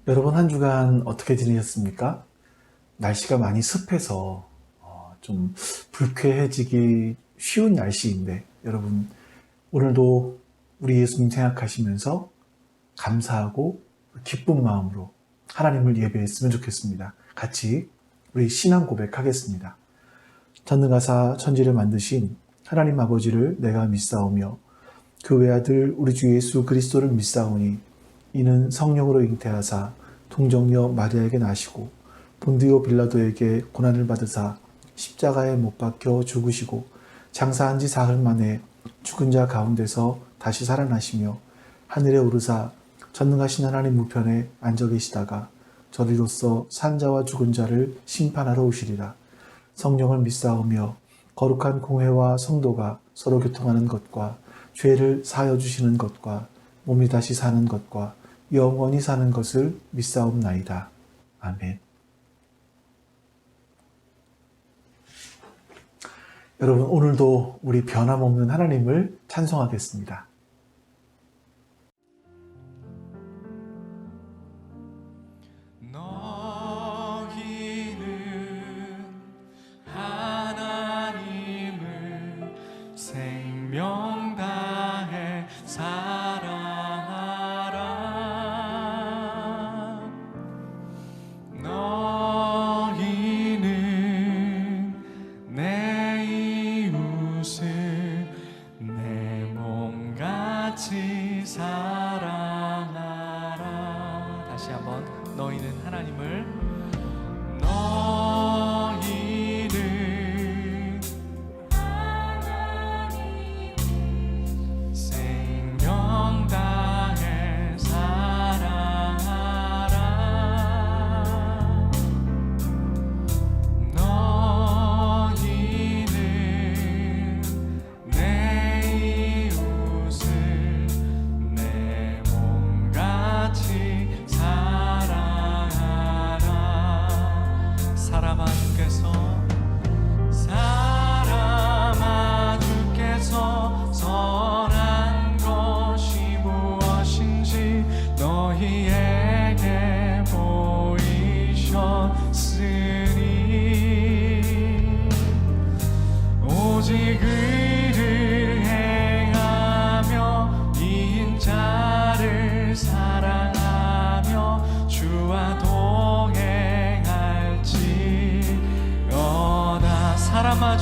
여러분 한 주간 어떻게 지내셨습니까? 날씨가 많이 습해서 좀 불쾌해지기 쉬운 날씨인데 여러분 오늘도 우리 예수님 생각하시면서 감사하고 기쁜 마음으로 하나님을 예배했으면 좋겠습니다. 같이 우리 신앙 고백하겠습니다. 전능하사 천지를 만드신 하나님 아버지를 내가 믿사오며 그 외아들 우리 주 예수 그리스도를 믿사오니 이는 성령으로 잉태하사 동정녀 마리아에게 나시고 본디오 빌라도에게 고난을 받으사 십자가에 못 박혀 죽으시고 장사한 지 사흘 만에 죽은 자 가운데서 다시 살아나시며 하늘에 오르사 전능하신 하나님 우편에 앉아 계시다가 저리로서 산 자와 죽은 자를 심판하러 오시리라. 성령을 믿사오며 거룩한 공회와 성도가 서로 교통하는 것과 죄를 사하여 주시는 것과 몸이 다시 사는 것과 영원히 사는 것을 믿사옵나이다. 아멘. 여러분 오늘도 우리 변함없는 하나님을 찬송하겠습니다. 너희는 하나님을 생명 다해 사랑하라. 너희는 내 이웃을 내 몸같이 사랑하라. 다시 한번 너희는 하나님을 생명 다해 사랑하라. 너희는 내 이웃을 내 몸같이 사랑하라. 사람아 주께서 선한 것이 무엇인지 너희에게 보이셨으니 오직 의를 행하며 이인자를 사랑하며 주와 동행할지어다. 사람아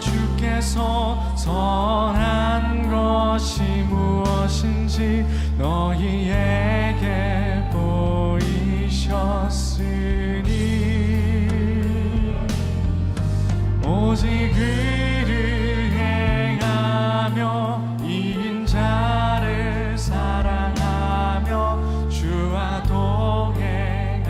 주께서 선한 것이 무엇인지 너희에게 보이셨으니 오직 의를 행하며 이인자를 사랑하며 주와 동행할지어다.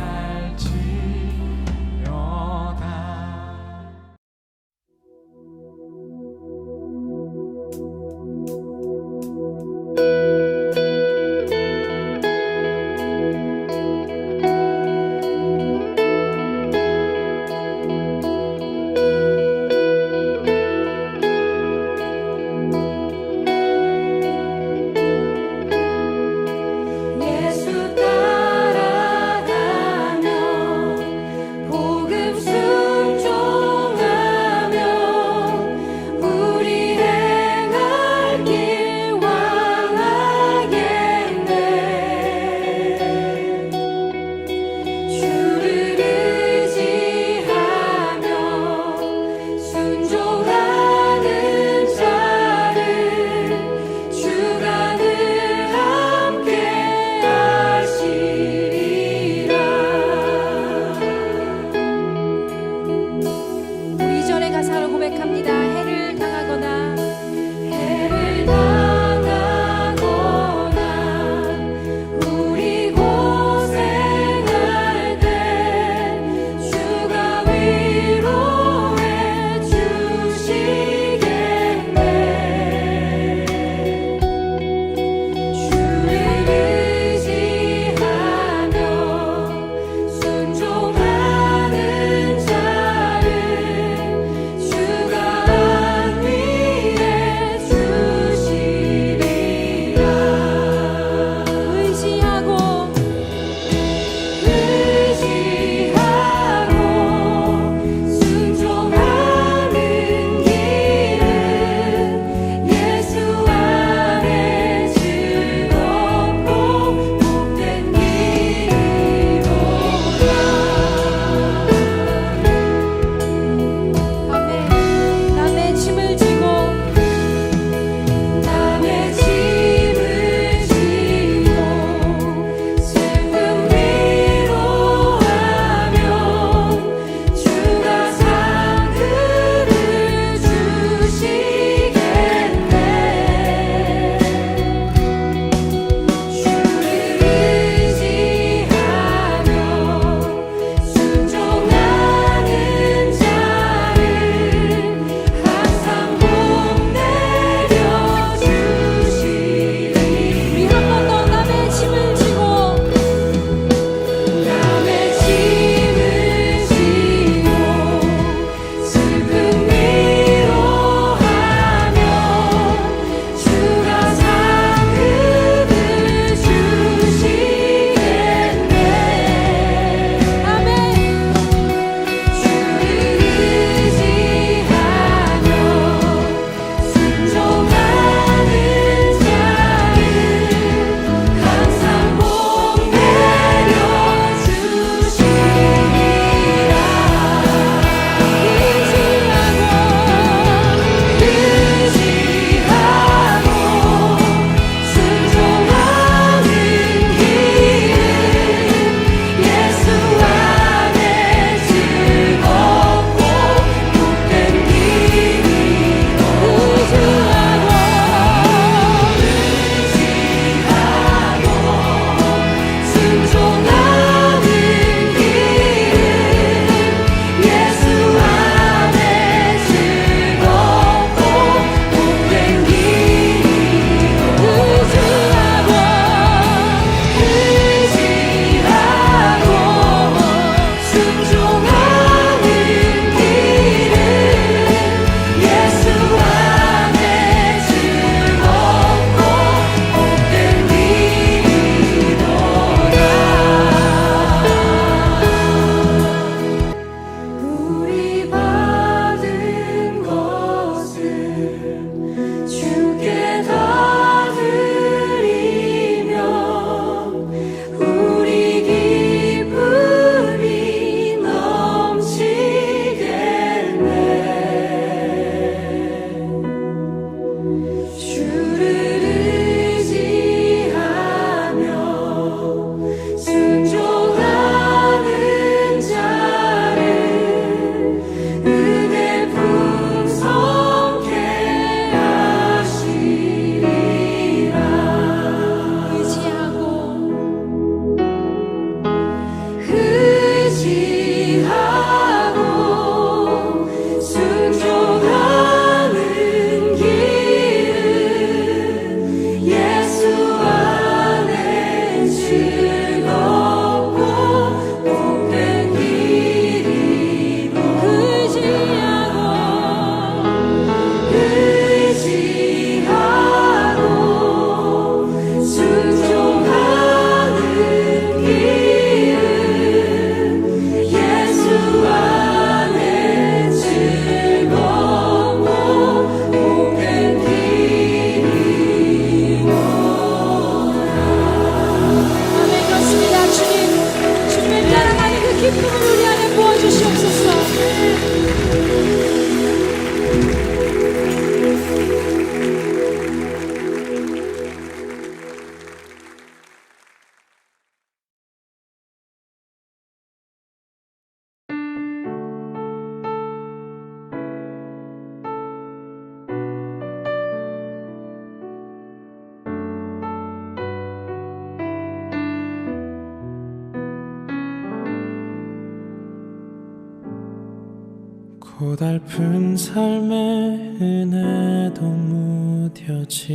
고달픈 삶의 은혜도 무뎌지고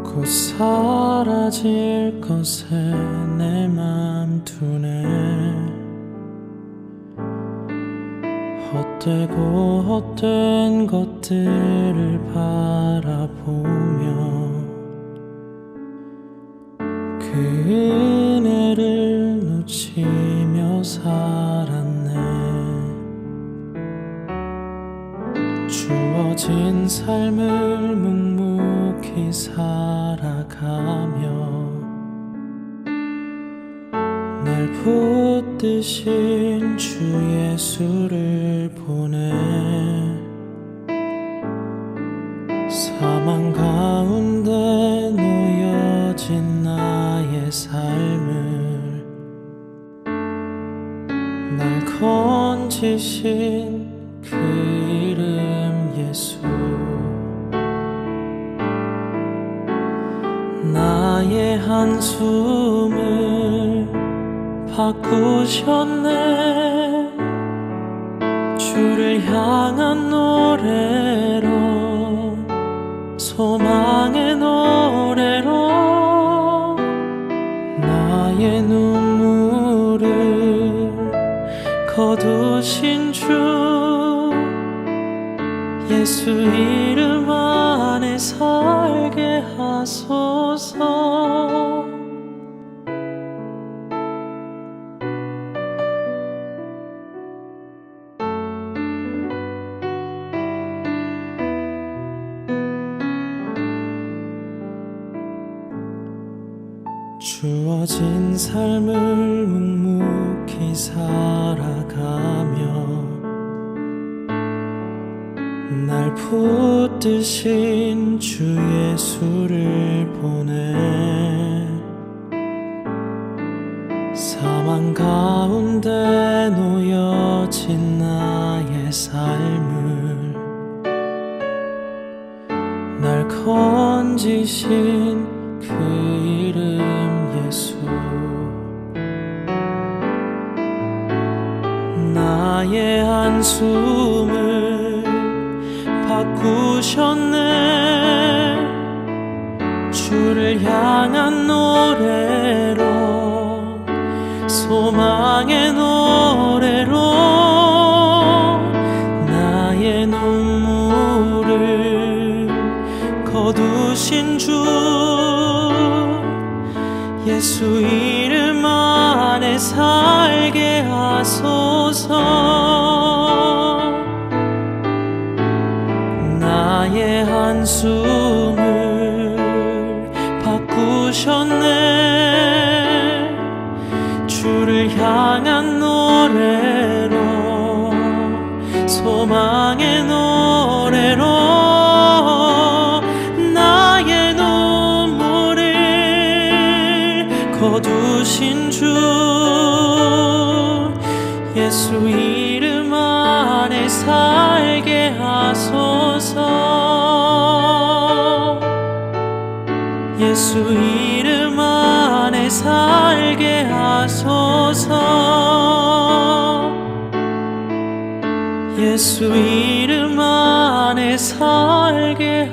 곧 사라질 것에 내 맘 두네. 헛되고 헛된 것들을 바라보며 그 은혜를 놓치며 살았네. 주어진 삶을 묵묵히 살아가며 날 붙드신 주 예수를 보내. 사망 가운데 놓여진 나의 삶을 날 건지신 그 이름 예수. 나의 한숨을 바꾸셨네. 주를 향한 노래로, 소망의 노래로 나의 눈물을 거두신 주 예수 이름 안에 살게 하소서. 주어진 삶을 묵묵히 살아가며 날 붙드신 주 예수를 보내. 사망 가운데 놓여진 나의 삶을 날 건지신 그 이름 예수. 나의 한숨을 바꾸셨네. 주를 향한 노래로, 소망의 노래로 나의 눈물을 거두신 주 예수 이름 안에 살게 하소서. 나의 한숨을 바꾸셨네. 주를 향한 노래로, 소망의 노래로 나의 눈물을 거두신 주 예수 이름 안에 살게 하소서. 예수 이름 안에 살게 하소서. 예수 이름 안에 살게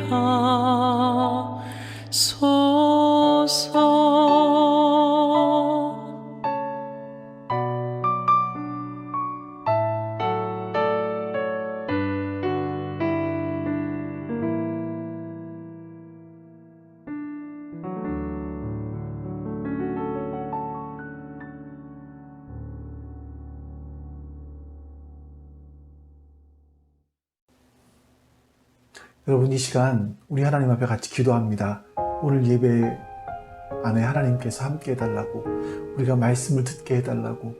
하소서. 여러분, 이 시간 우리 하나님 앞에 같이 기도합니다. 오늘 예배 안에 하나님께서 함께 해달라고, 우리가 말씀을 듣게 해달라고,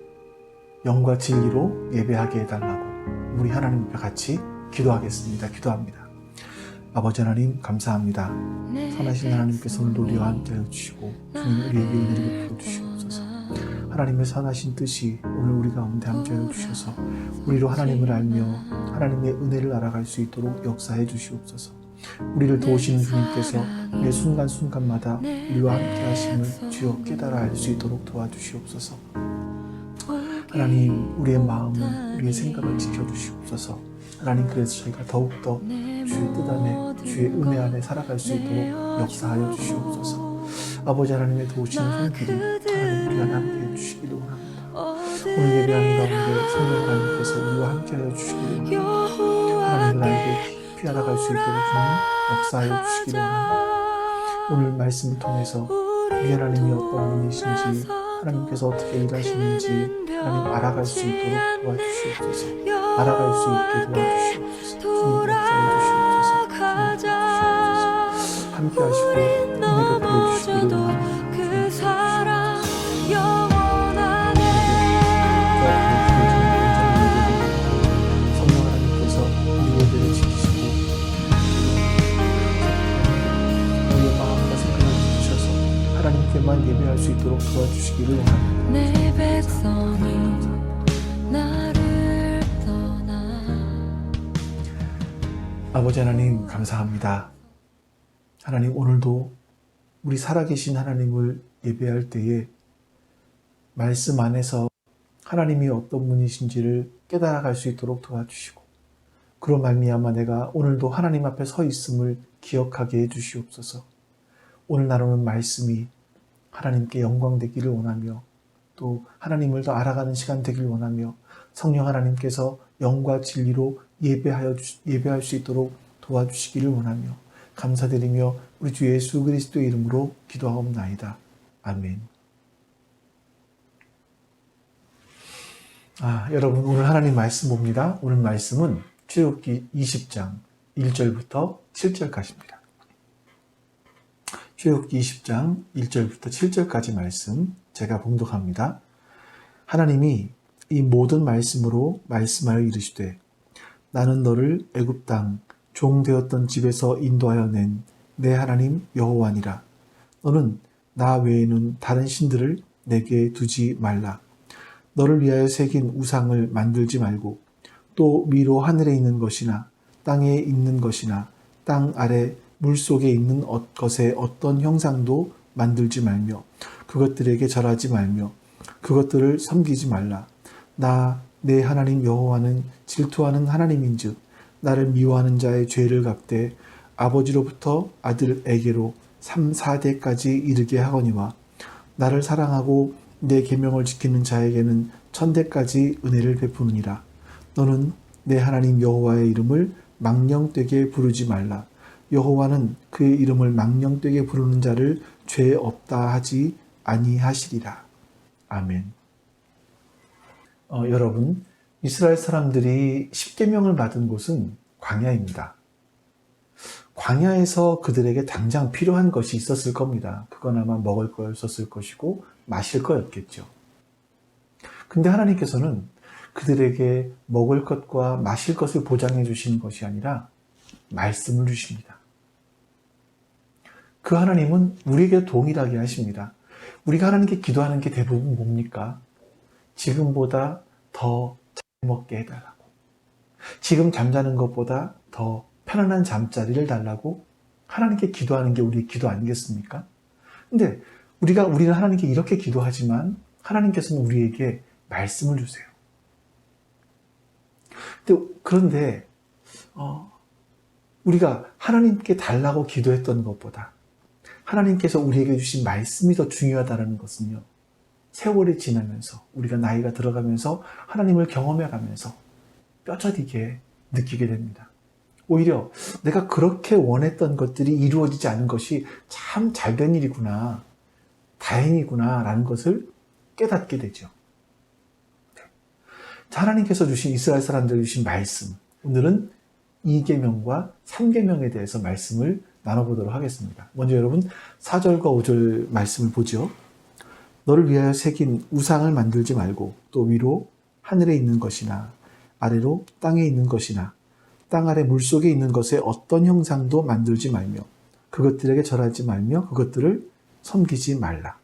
영과 진리로 예배하게 해달라고 우리 하나님 앞에 같이 기도하겠습니다. 기도합니다. 아버지 하나님 감사합니다. 선하신 하나님께서 오늘도 우리와 함께하여 주시고 주님 우리에게 은혜를 베풀어 주시옵소서. 하나님의 선하신 뜻이 오늘 우리 가운데 함께하여 주셔서 우리로 하나님을 알며 하나님의 은혜를 알아갈 수 있도록 역사해 주시옵소서. 우리를 도우시는 주님께서 매 순간순간마다 우리와 함께 하심을 주여 깨달아 알 수 있도록 도와주시옵소서. 하나님, 우리의 마음을, 우리의 생각을 지켜주시옵소서. 하나님, 그래서 저희가 더욱더 주의 뜻 안에, 주의 은혜 안에 살아갈 수 있도록 역사하여 주시옵소서. 아버지 하나님의 도우시는 손길이 하나님 우리 안에 함께 해주시기를 원합니다. 오늘 예배하는 가운데 성령 하나님께서 우리와 함께 하여 주시기를 원합니다. 하나님 나에게 깊이 알아갈 수 있도록 주님 역사하여 주시기를 원합니다. 오늘 말씀을 통해서 우리 하나님이 어떤 분이신지, 하나님께서 어떻게 일하시는지 하나님 알아갈 수 있도록 도와주시옵소서. 알아갈 수 있게 도와주시옵소서. 주님 역사해 주시옵소서. 주님 주시옵소서. 함께 하시고 은혜를 보여주시기를 원합니다. 그 사랑 성령 하나님께서 우리 예배를 지키시고 우리의 마음과 생각을 주셔서 하나님께만 예배할 수 있도록 도와주시기를 원합니다. 내 백성이 나를 떠나. 아버지 하나님 감사합니다. 하나님, 오늘도 우리 살아계신 하나님을 예배할 때에 말씀 안에서 하나님이 어떤 분이신지를 깨달아갈 수 있도록 도와주시고, 그로 말미암아 내가 오늘도 하나님 앞에 서 있음을 기억하게 해주시옵소서. 오늘 나누는 말씀이 하나님께 영광 되기를 원하며, 또 하나님을 더 알아가는 시간 되기를 원하며, 성령 하나님께서 영과 진리로 예배할 수 있도록 도와주시기를 원하며, 감사드리며 우리 주 예수 그리스도의 이름으로 기도하옵나이다. 아멘. 여러분, 오늘 하나님 말씀 봅니다. 오늘 말씀은 출애굽기 20장 1절부터 7절까지입니다. 출애굽기 20장 1절부터 7절까지 말씀 제가 봉독합니다. 하나님이 이 모든 말씀으로 말씀하여 이르시되, 나는 너를 애굽 땅 종 되었던 집에서 인도하여 낸 내 하나님 여호와니라. 너는 나 외에는 다른 신들을 내게 두지 말라. 너를 위하여 새긴 우상을 만들지 말고, 또 위로 하늘에 있는 것이나 땅에 있는 것이나 땅 아래 물속에 있는 것의 어떤 형상도 만들지 말며, 그것들에게 절하지 말며 그것들을 섬기지 말라. 나 내 하나님 여호와는 질투하는 하나님인즉 나를 미워하는 자의 죄를 갚되 아버지로부터 아들에게로 3, 4대까지 이르게 하거니와, 나를 사랑하고 내 계명을 지키는 자에게는 1000대까지 은혜를 베푸느니라. 너는 내 하나님 여호와의 이름을 망령되게 부르지 말라. 여호와는 그의 이름을 망령되게 부르는 자를 죄 없다 하지 아니하시리라. 아멘. 여러분, 이스라엘 사람들이 십계명을 받은 곳은 광야입니다. 광야에서 그들에게 당장 필요한 것이 있었을 겁니다. 그건 아마 먹을 거였었을 것이고 마실 거였겠죠. 근데 하나님께서는 그들에게 먹을 것과 마실 것을 보장해 주시는 것이 아니라 말씀을 주십니다. 그 하나님은 우리에게 동일하게 하십니다. 우리가 하나님께 기도하는 게 대부분 뭡니까? 지금보다 더 잘 먹게 해달라고, 지금 잠자는 것보다 더 편안한 잠자리를 달라고 하나님께 기도하는 게 우리의 기도 아니겠습니까? 근데 우리는 하나님께 이렇게 기도하지만 하나님께서는 우리에게 말씀을 주세요. 그런데 우리가 하나님께 달라고 기도했던 것보다 하나님께서 우리에게 주신 말씀이 더 중요하다는 것은요, 세월이 지나면서 우리가 나이가 들어가면서 하나님을 경험해가면서 뼈저리게 느끼게 됩니다. 오히려 내가 그렇게 원했던 것들이 이루어지지 않은 것이 참 잘된 일이구나, 다행이구나 라는 것을 깨닫게 되죠. 하나님께서 주신, 이스라엘 사람들이 주신 말씀, 오늘은 2계명과 3계명에 대해서 말씀을 나눠보도록 하겠습니다. 먼저 여러분 4절과 5절 말씀을 보죠. 너를 위하여 새긴 우상을 만들지 말고, 또 위로 하늘에 있는 것이나 아래로 땅에 있는 것이나 땅 아래 물속에 있는 것의 어떤 형상도 만들지 말며 그것들에게 절하지 말며 그것들을 섬기지 말라.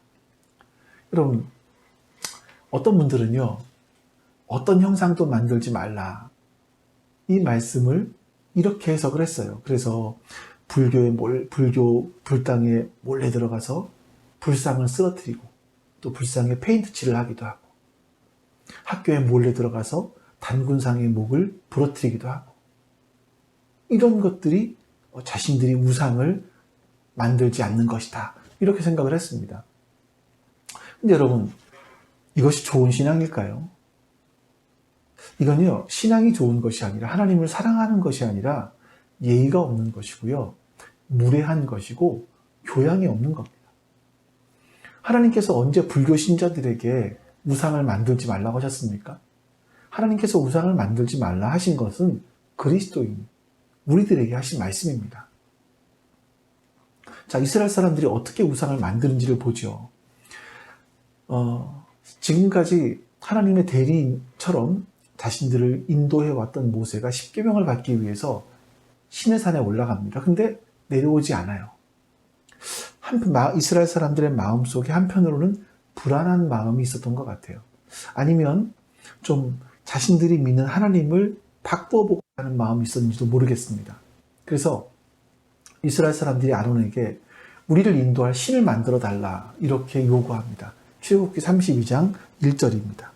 여러분, 어떤 분들은요, 어떤 형상도 만들지 말라, 이 말씀을 이렇게 해석을 했어요. 그래서 불교 불당에 몰래 들어가서 불상을 쓰러뜨리고 또 불상에 페인트 칠을 하기도 하고, 학교에 몰래 들어가서 단군상의 목을 부러뜨리기도 하고, 이런 것들이 자신들이 우상을 만들지 않는 것이다, 이렇게 생각을 했습니다. 근데 여러분, 이것이 좋은 신앙일까요? 이건요, 신앙이 좋은 것이 아니라, 하나님을 사랑하는 것이 아니라 예의가 없는 것이고요, 무례한 것이고 교양이 없는 겁니다. 하나님께서 언제 불교 신자들에게 우상을 만들지 말라고 하셨습니까? 하나님께서 우상을 만들지 말라 하신 것은 그리스도인, 우리들에게 하신 말씀입니다. 자, 이스라엘 사람들이 어떻게 우상을 만드는지를 보죠. 지금까지 하나님의 대리인처럼 자신들을 인도해왔던 모세가 십계명을 받기 위해서 시내산에 올라갑니다. 근데 내려오지 않아요. 이스라엘 사람들의 마음속에 한편으로는 불안한 마음이 있었던 것 같아요. 아니면 좀 자신들이 믿는 하나님을 바꿔보고 하는 마음이 있었는지도 모르겠습니다. 그래서 이스라엘 사람들이 아론에게 우리를 인도할 신을 만들어 달라, 이렇게 요구합니다. 출애굽기 32장 1절입니다.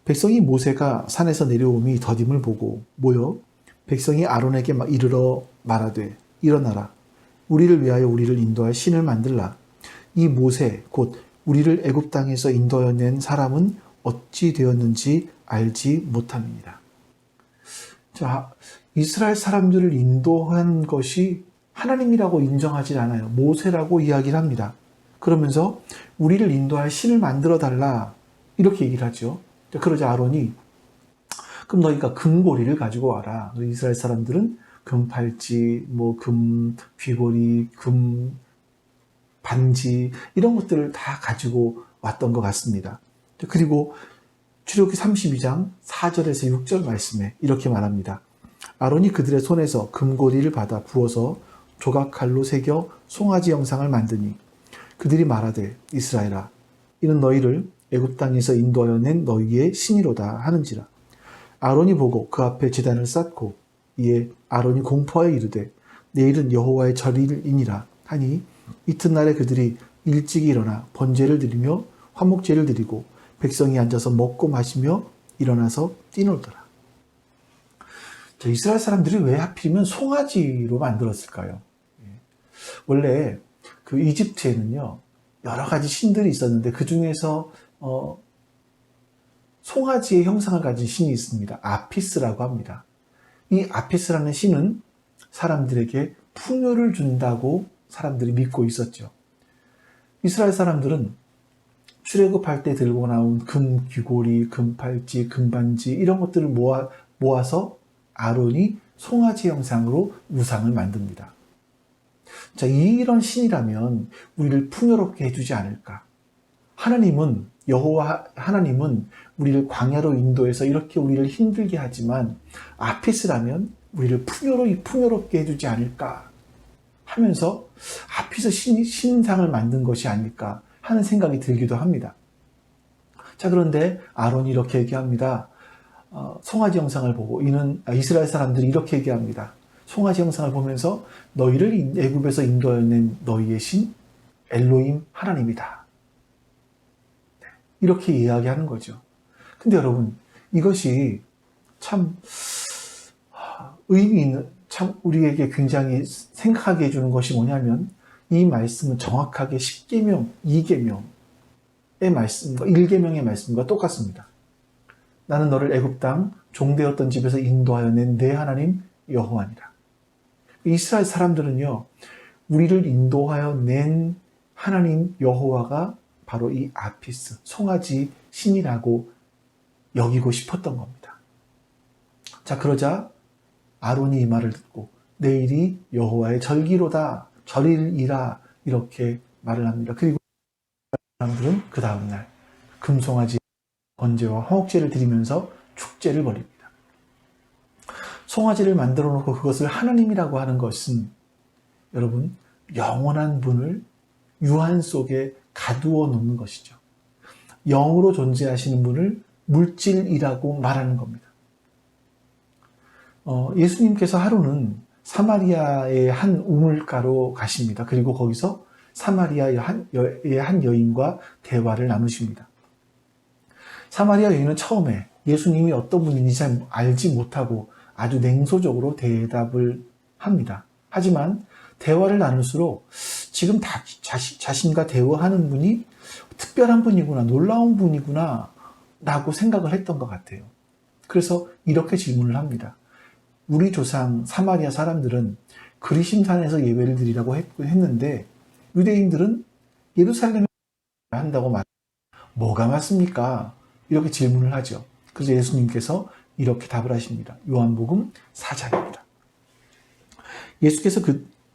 백성이 모세가 산에서 내려오미 더딤을 보고 모여 백성이 아론에게 이르러 말하되 일어나라, 우리를 위하여 우리를 인도할 신을 만들라. 이 모세 곧 우리를 애굽 땅에서 인도하여 낸 사람은 어찌 되었는지 알지 못함이니라. 자, 이스라엘 사람들을 인도한 것이 하나님이라고 인정하지 않아요. 모세라고 이야기를 합니다. 그러면서 우리를 인도할 신을 만들어 달라, 이렇게 얘기를 하죠. 그러자 아론이 그럼 너희가 금고리를 가지고 와라. 이스라엘 사람들은 금팔찌, 금 귀걸이, 금 반지, 이런 것들을 다 가지고 왔던 것 같습니다. 그리고 출애굽기 32장 4절에서 6절 말씀에 이렇게 말합니다. 아론이 그들의 손에서 금고리를 받아 부어서 조각칼로 새겨 송아지 형상을 만드니 그들이 말하되 이스라엘아, 이는 너희를 애굽 땅에서 인도하여 낸 너희의 신이로다 하는지라. 아론이 보고 그 앞에 제단을 쌓고 이에 아론이 공포하여 이르되 내일은 여호와의 절일이니라 하니 이튿날에 그들이 일찍이 일어나 번제를 드리며 화목제를 드리고 백성이 앉아서 먹고 마시며 일어나서 뛰놀더라. 이스라엘 사람들이 왜 하필이면 송아지로 만들었을까요? 원래 그 이집트에는요, 여러 가지 신들이 있었는데 그 중에서 송아지의 형상을 가진 신이 있습니다. 아피스라고 합니다. 이 아피스라는 신은 사람들에게 풍요를 준다고 사람들이 믿고 있었죠. 이스라엘 사람들은 출애굽할 때 들고 나온 금 귀고리, 금 팔찌, 금 반지, 이런 것들을 모아서 아론이 송아지 형상으로 우상을 만듭니다. 자, 이런 신이라면 우리를 풍요롭게 해주지 않을까? 하나님은 우리를 광야로 인도해서 이렇게 우리를 힘들게 하지만 아피스라면 우리를 풍요롭게 해주지 않을까 하면서 아피스 신상을 만든 것이 아닐까 하는 생각이 들기도 합니다. 자, 그런데 아론이 이렇게 얘기합니다. 송아지 형상을 보고 이스라엘 사람들이 이렇게 얘기합니다. 송아지 형상을 보면서 너희를 애굽에서 인도하여 낸 너희의 신 엘로힘 하나님이다, 이렇게 이야기하는 거죠. 근데 여러분, 이것이 참 의미 있는, 참 우리에게 굉장히 생각하게 해주는 것이 뭐냐면, 이 말씀은 정확하게 10계명, 2계명의 말씀과 1계명의 말씀과 똑같습니다. 나는 너를 애굽 땅 종되었던 집에서 인도하여 낸 내 하나님 여호와니라. 이스라엘 사람들은요, 우리를 인도하여 낸 하나님 여호와가 바로 이 아피스, 송아지 신이라고 여기고 싶었던 겁니다. 자, 그러자 아론이 이 말을 듣고 내일이 여호와의 절기로다, 절일이라, 이렇게 말을 합니다. 그리고 사람들은 그 다음날 금송아지 번제와 화목제를 드리면서 축제를 벌입니다. 송아지를 만들어 놓고 그것을 하나님이라고 하는 것은 여러분, 영원한 분을 유한 속에 가두어 놓는 것이죠. 영으로 존재하시는 분을 물질이라고 말하는 겁니다. 예수님께서 하루는 사마리아의 한 우물가로 가십니다. 그리고 거기서 사마리아의 한 여인과 대화를 나누십니다. 사마리아 여인은 처음에 예수님이 어떤 분인지 잘 알지 못하고 아주 냉소적으로 대답을 합니다. 하지만 대화를 나눌수록 지금 자신과 대화하는 분이 특별한 분이구나, 놀라운 분이구나 라고 생각을 했던 것 같아요. 그래서 이렇게 질문을 합니다. 우리 조상 사마리아 사람들은 그리심산에서 예배를 드리라고 했는데 유대인들은 예루살렘에 한다고 말합니다. 뭐가 맞습니까? 이렇게 질문을 하죠. 그래서 예수님께서 이렇게 답을 하십니다. 요한복음 4장입니다. 예수께서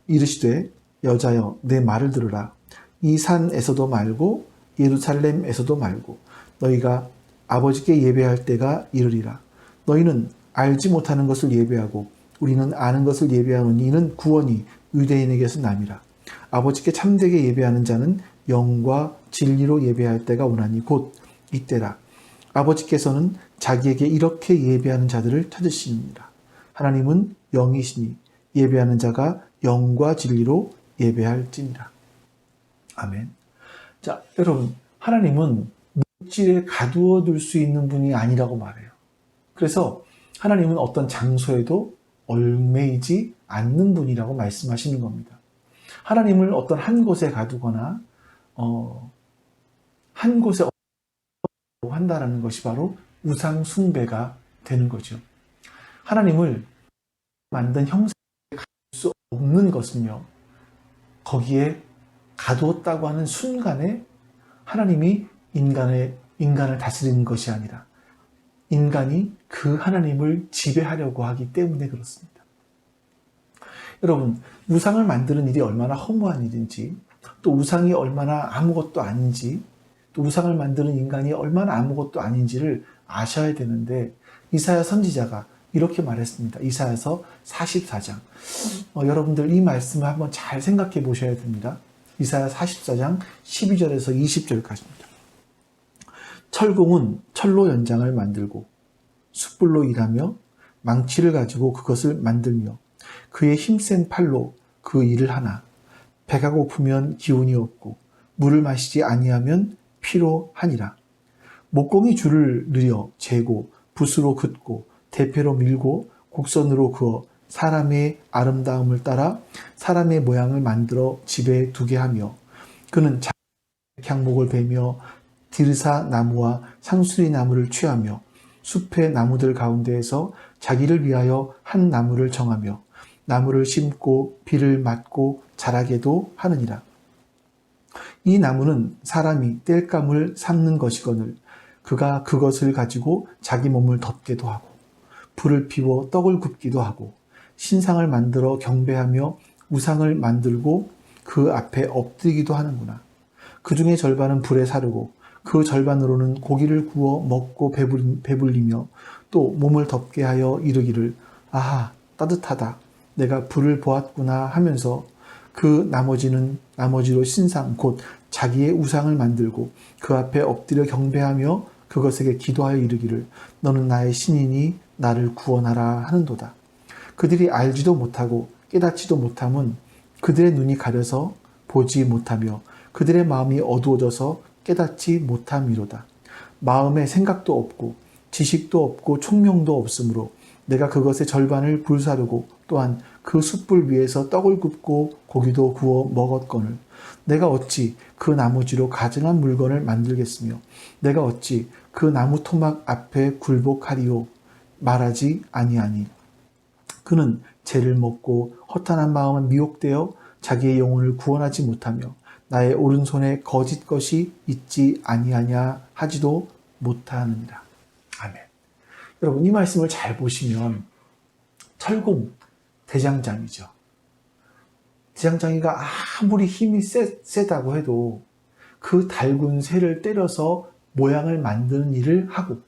이르시되 여자여 내 말을 들으라. 이 산에서도 말고 예루살렘에서도 말고 너희가 아버지께 예배할 때가 이르리라. 너희는 알지 못하는 것을 예배하고 우리는 아는 것을 예배하노니 이는 구원이 유대인에게서 남이라. 아버지께 참되게 예배하는 자는 영과 진리로 예배할 때가 오나니 곧 이때라. 아버지께서는 자기에게 이렇게 예배하는 자들을 찾으시니라. 하나님은 영이시니 예배하는 자가 영과 진리로 예배할지니라. 아멘. 자, 여러분, 하나님은 물질에 가두어 둘 수 있는 분이 아니라고 말해요. 그래서 하나님은 어떤 장소에도 얽매이지 않는 분이라고 말씀하시는 겁니다. 하나님을 어떤 한 곳에 가두거나 한 곳에 한다라는 것이 바로 우상 숭배가 되는 거죠. 하나님을 만든 형상에 가둘 수 없는 것은요, 거기에 가두었다고 하는 순간에 하나님이 인간을 다스리는 것이 아니라 인간이 그 하나님을 지배하려고 하기 때문에 그렇습니다. 여러분, 우상을 만드는 일이 얼마나 허무한 일인지, 또 우상이 얼마나 아무것도 아닌지, 또 우상을 만드는 인간이 얼마나 아무것도 아닌지를 아셔야 되는데, 이사야 선지자가 이렇게 말했습니다. 이사야서 44장. 여러분들 이 말씀을 한번 잘 생각해 보셔야 됩니다. 이사야 44장 12절에서 20절까지입니다. 철공은 철로 연장을 만들고 숯불로 일하며 망치를 가지고 그것을 만들며 그의 힘센 팔로 그 일을 하나. 배가 고프면 기운이 없고 물을 마시지 아니하면 피로하니라. 목공이 줄을 늘여 재고 붓으로 긋고 대패로 밀고 곡선으로 그어 사람의 아름다움을 따라 사람의 모양을 만들어 집에 두게 하며 그는 향목을 베며 디르사 나무와 상수리 나무를 취하며 숲의 나무들 가운데에서 자기를 위하여 한 나무를 정하며 나무를 심고 비를 맞고 자라게도 하느니라. 이 나무는 사람이 땔감을 삶는 것이거늘 그가 그것을 가지고 자기 몸을 덮게도 하고 불을 피워 떡을 굽기도 하고 신상을 만들어 경배하며 우상을 만들고 그 앞에 엎드리기도 하는구나. 그 중에 절반은 불에 사르고 그 절반으로는 고기를 구워 먹고 배불리며 또 몸을 덮게 하여 이르기를 아하 따뜻하다 내가 불을 보았구나 하면서 그 나머지로 신상 곧 자기의 우상을 만들고 그 앞에 엎드려 경배하며 그것에게 기도하여 이르기를 너는 나의 신이니 나를 구원하라 하는도다. 그들이 알지도 못하고 깨닫지도 못함은 그들의 눈이 가려서 보지 못하며 그들의 마음이 어두워져서 깨닫지 못함이로다. 마음에 생각도 없고 지식도 없고 총명도 없으므로 내가 그것의 절반을 불사르고 또한 그 숯불 위에서 떡을 굽고 고기도 구워 먹었거늘 내가 어찌 그 나무지로 가증한 물건을 만들겠으며 내가 어찌 그 나무 토막 앞에 굴복하리오 말하지 아니하니 그는 죄를 먹고 허탄한 마음은 미혹되어 자기의 영혼을 구원하지 못하며 나의 오른손에 거짓 것이 있지 아니하냐 하지도 못하느니라. 아멘. 여러분 이 말씀을 잘 보시면 철공 대장장이죠. 대장장이가 아무리 힘이 세다고 해도 그 달군 쇠를 때려서 모양을 만드는 일을 하고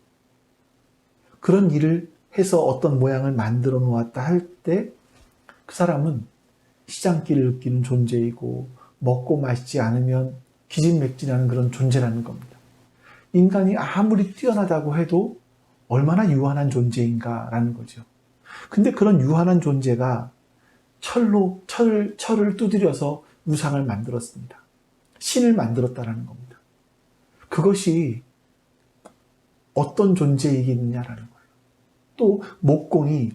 그런 일을 해서 어떤 모양을 만들어 놓았다 할 때 그 사람은 시장기를 느끼는 존재이고 먹고 마시지 않으면 기진맥진하는 그런 존재라는 겁니다. 인간이 아무리 뛰어나다고 해도 얼마나 유한한 존재인가라는 거죠. 근데 그런 유한한 존재가 철을 두드려서 우상을 만들었습니다. 신을 만들었다라는 겁니다. 그것이 어떤 존재이겠느냐라는 거예요. 또 목공이,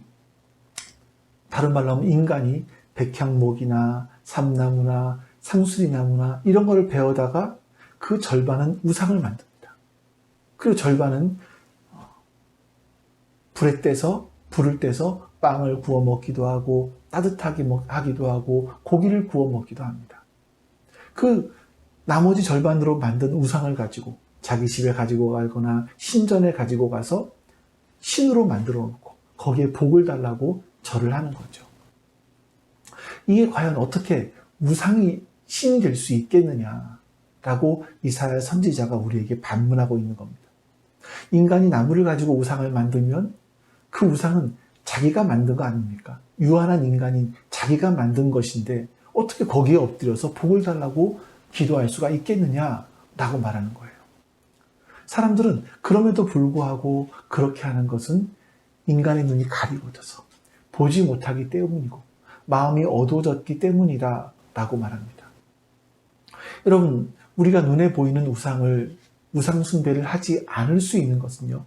다른 말로 하면 인간이 백향목이나 삼나무나 상수리나무나 이런 거를 베어다가 그 절반은 우상을 만듭니다. 그리고 절반은 불을 떼서 빵을 구워 먹기도 하고 따뜻하게 하기도 하고 고기를 구워 먹기도 합니다. 그 나머지 절반으로 만든 우상을 가지고 자기 집에 가지고 가거나 신전에 가지고 가서 신으로 만들어 놓고 거기에 복을 달라고 절을 하는 거죠. 이게 과연 어떻게 우상이 신이 될 수 있겠느냐라고 이사야 선지자가 우리에게 반문하고 있는 겁니다. 인간이 나무를 가지고 우상을 만들면 그 우상은 자기가 만든 거 아닙니까? 유한한 인간인 자기가 만든 것인데 어떻게 거기에 엎드려서 복을 달라고 기도할 수가 있겠느냐라고 말하는 거예요. 사람들은 그럼에도 불구하고 그렇게 하는 것은 인간의 눈이 가리워져서 보지 못하기 때문이고 마음이 어두워졌기 때문이다 라고 말합니다. 여러분, 우리가 눈에 보이는 우상 숭배를 하지 않을 수 있는 것은요,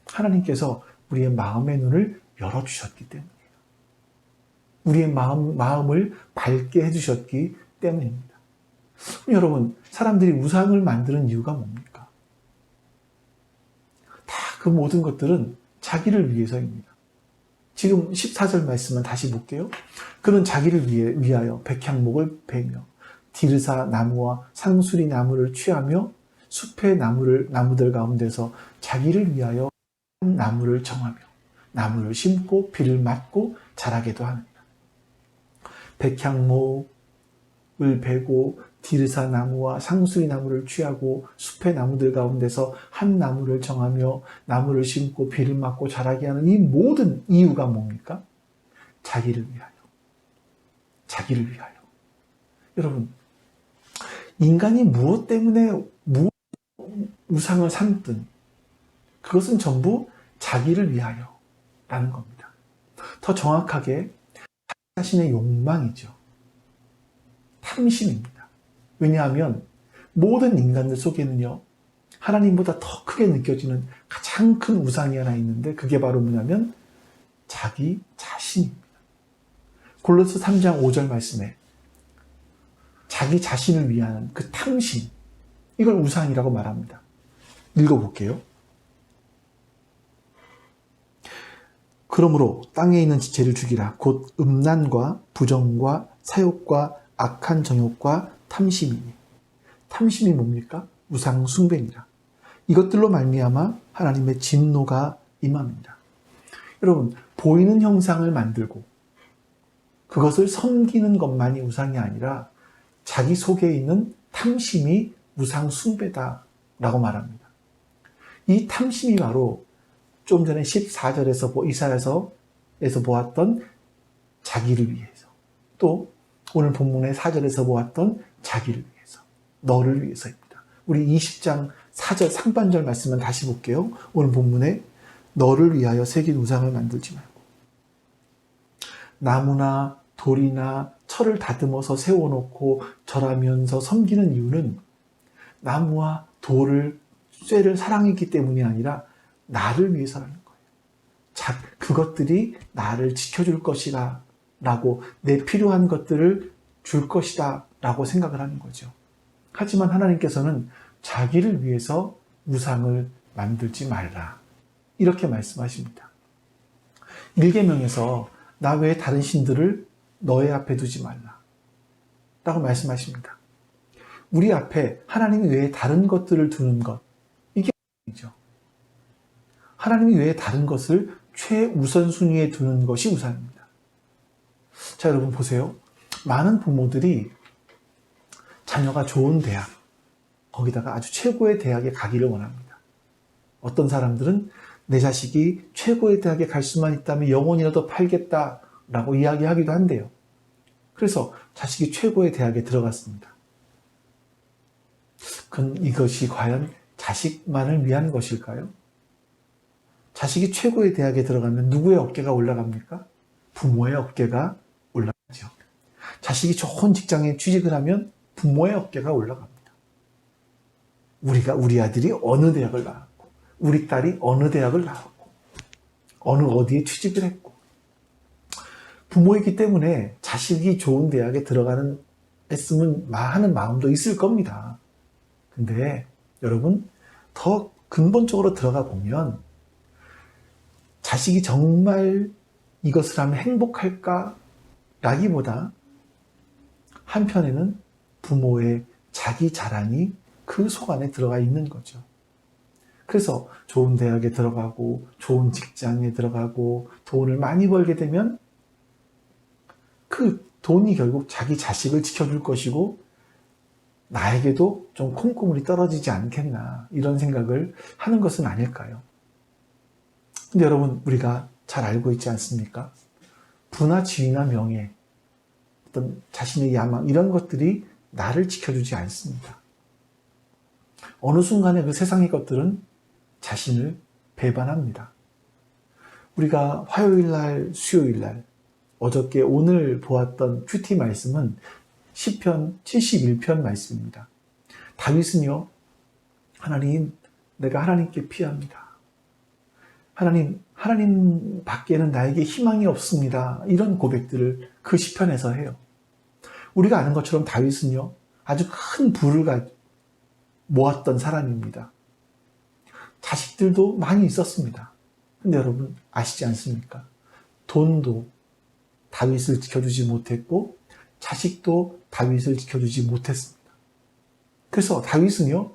하나님께서 우리의 마음의 눈을 열어주셨기 때문이에요. 우리의 마음을 밝게 해주셨기 때문입니다. 여러분, 사람들이 우상을 만드는 이유가 뭡니까? 다 그 모든 것들은 자기를 위해서입니다. 지금 14절 말씀은 다시 볼게요. 그는 자기를 위하여 백향목을 베며 디르사 나무와 상수리 나무를 취하며 숲의 나무들 가운데서 자기를 위하여 나무를 정하며 나무를 심고 비를 맞고 자라게도 합니다. 백향목을 베고 디르사 나무와 상수리 나무를 취하고 숲의 나무들 가운데서 한 나무를 정하며 나무를 심고 비를 맞고 자라게 하는 이 모든 이유가 뭡니까? 자기를 위하여. 자기를 위하여. 여러분, 인간이 무엇 때문에 우상을 삼든 그것은 전부 자기를 위하여 라는 겁니다. 더 정확하게 자신의 욕망이죠. 탐심입니다. 왜냐하면 모든 인간들 속에는요, 하나님보다 더 크게 느껴지는 가장 큰 우상이 하나 있는데 그게 바로 뭐냐면 자기 자신입니다. 골로새 3장 5절 말씀에 자기 자신을 위한 그 탐심, 이걸 우상이라고 말합니다. 읽어볼게요. 그러므로 땅에 있는 지체를 죽이라. 곧 음란과 부정과 사욕과 악한 정욕과 탐심이니. 탐심이 뭡니까? 우상 숭배니라. 이것들로 말미암아 하나님의 진노가 임합니다. 여러분, 보이는 형상을 만들고 그것을 섬기는 것만이 우상이 아니라 자기 속에 있는 탐심이 우상 숭배다라고 말합니다. 이 탐심이 바로 좀 전에 14절에서 이사야서에서 보았던 자기를 위해서, 또 오늘 본문의 4절에서 보았던 자기를 위해서, 너를 위해서입니다. 우리 20장 4절 상반절 말씀은 다시 볼게요. 오늘 본문에 너를 위하여 새긴 우상을 만들지 말고 나무나 돌이나 철을 다듬어서 세워놓고 절하면서 섬기는 이유는 나무와 돌을 쇠를 사랑했기 때문이 아니라 나를 위해서라는 거예요. 그것들이 나를 지켜줄 것이다 라고, 내 필요한 것들을 줄 것이다 라고 생각을 하는 거죠. 하지만 하나님께서는 자기를 위해서 우상을 만들지 말라 이렇게 말씀하십니다. 1계명에서 나 외에 다른 신들을 너의 앞에 두지 말라 라고 말씀하십니다. 우리 앞에 하나님 외에 다른 것들을 두는 것, 이게 우상이죠. 하나님 외에 다른 것을 최우선순위에 두는 것이 우상입니다. 자, 여러분 보세요. 많은 부모들이 자녀가 좋은 대학, 거기다가 아주 최고의 대학에 가기를 원합니다. 어떤 사람들은 내 자식이 최고의 대학에 갈 수만 있다면 영혼이라도 팔겠다라고 이야기하기도 한대요. 그래서 자식이 최고의 대학에 들어갔습니다. 이것이 과연 자식만을 위한 것일까요? 자식이 최고의 대학에 들어가면 누구의 어깨가 올라갑니까? 부모의 어깨가 올라가죠. 자식이 좋은 직장에 취직을 하면 부모의 어깨가 올라갑니다. 우리 아들이 어느 대학을 나왔고 우리 딸이 어느 대학을 나왔고 어느 어디에 취직을 했고 부모이기 때문에 자식이 좋은 대학에 들어가는 했으면 하는 마음도 있을 겁니다. 근데 여러분 더 근본적으로 들어가 보면 자식이 정말 이것을 하면 행복할까? 라기보다 한편에는 부모의 자기 자랑이 그 속 안에 들어가 있는 거죠. 그래서 좋은 대학에 들어가고 좋은 직장에 들어가고 돈을 많이 벌게 되면 그 돈이 결국 자기 자식을 지켜줄 것이고 나에게도 좀 콩고물이 떨어지지 않겠나 이런 생각을 하는 것은 아닐까요? 근데 여러분 우리가 잘 알고 있지 않습니까? 부나 지위나 명예, 어떤 자신의 야망 이런 것들이 나를 지켜주지 않습니다. 어느 순간에 그 세상의 것들은 자신을 배반합니다. 우리가 화요일날, 수요일날, 어저께 오늘 보았던 큐티 말씀은 시편 71편 말씀입니다. 다윗은요, 하나님, 내가 하나님께 피합니다. 하나님 밖에는 나에게 희망이 없습니다. 이런 고백들을 그 시편에서 해요. 우리가 아는 것처럼 다윗은요, 아주 큰 부를 모았던 사람입니다. 자식들도 많이 있었습니다. 근데 여러분 아시지 않습니까? 돈도 다윗을 지켜주지 못했고 자식도 다윗을 지켜주지 못했습니다. 그래서 다윗은요,